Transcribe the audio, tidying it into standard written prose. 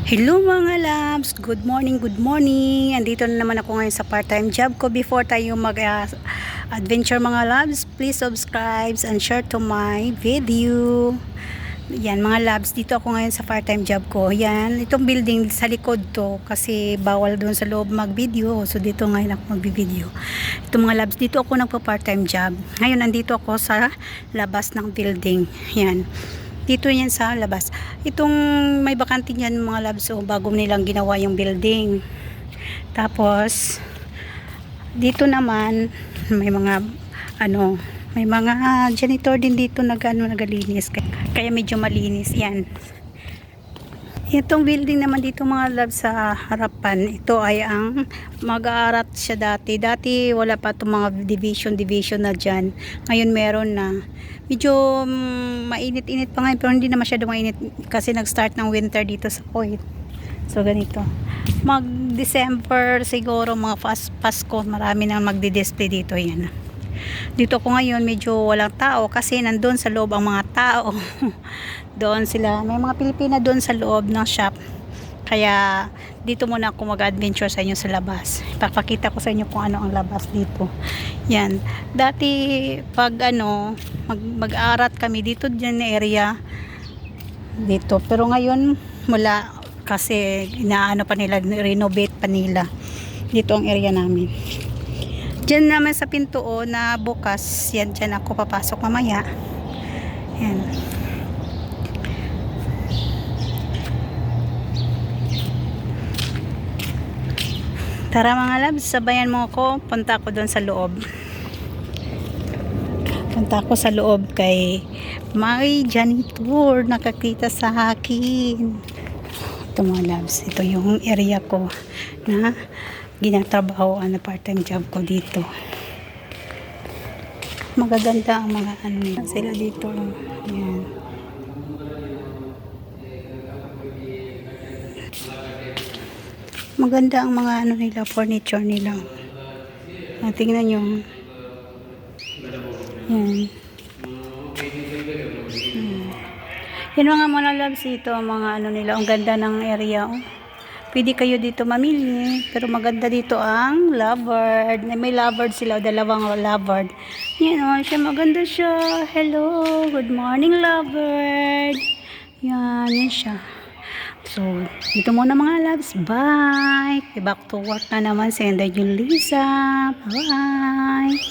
Hello mga loves! Good morning, good morning! Andito na naman ako ngayon sa part-time job ko. Before tayo mag-adventure mga loves, please subscribe and share to my video. Yan mga loves, dito ako ngayon sa part-time job ko. Yan, itong building sa likod to kasi bawal doon sa loob mag-video. So dito ngayon ako mag-video. Ito mga loves, dito ako nagpa-part-time job. Ngayon nandito ako sa labas ng building. Yan. Dito yan sa labas. Itong may bakante niyan mga loves, so bago nilang ginawa yung building. Tapos dito naman may mga may mga janitor din dito nagalinis. Kaya medyo malinis yan. Itong building naman dito mga loves sa harapan, ito ay ang mag-aarat siya dati. Dati wala pa itong mga division na dyan. Ngayon meron na. Medyo mainit-init pa ngayon pero hindi na masyado mainit kasi nag-start ng winter dito sa Kuwait. So ganito. Mag-December siguro mga Pasko, marami nang magdi-display dito yan. Dito ko ngayon medyo walang tao kasi nandun sa loob ang mga tao. Doon sila, may mga Pilipina doon sa loob ng shop. Kaya dito muna ako mag-adventure sa inyo sa labas. Ipapakita ko sa inyo kung ano ang labas dito. Yan. Dati pag mag-arat kami dito dyan na area dito. Pero ngayon wala kasi inaano pa nila, renovate pa nila. Dito ang area namin. Diyan naman sa pinto na bukas. Yan, dyan ako papasok mamaya. Yan. Tara mga loves, sabayan mo ako. Punta ako doon sa loob. Punta ako sa loob kay may janitor nakakita sa akin. Ito mga loves, ito yung area ko na ginatrabaho na part-time job ko dito. Magaganda ang mga sila dito. Ayan. Maganda ang mga nila, furniture nila. Tingnan nyo. Yan. Yan mga loves ito, mga nila. Ang ganda ng area. Pwede kayo dito mamili. Pero maganda dito ang lovebird. May lovebird sila, dalawang lovebird. Yan siya, maganda siya. Hello, good morning lovebird. Yan siya. So, dito muna mga loves. Bye! Back to work na naman si Julissa. Bye!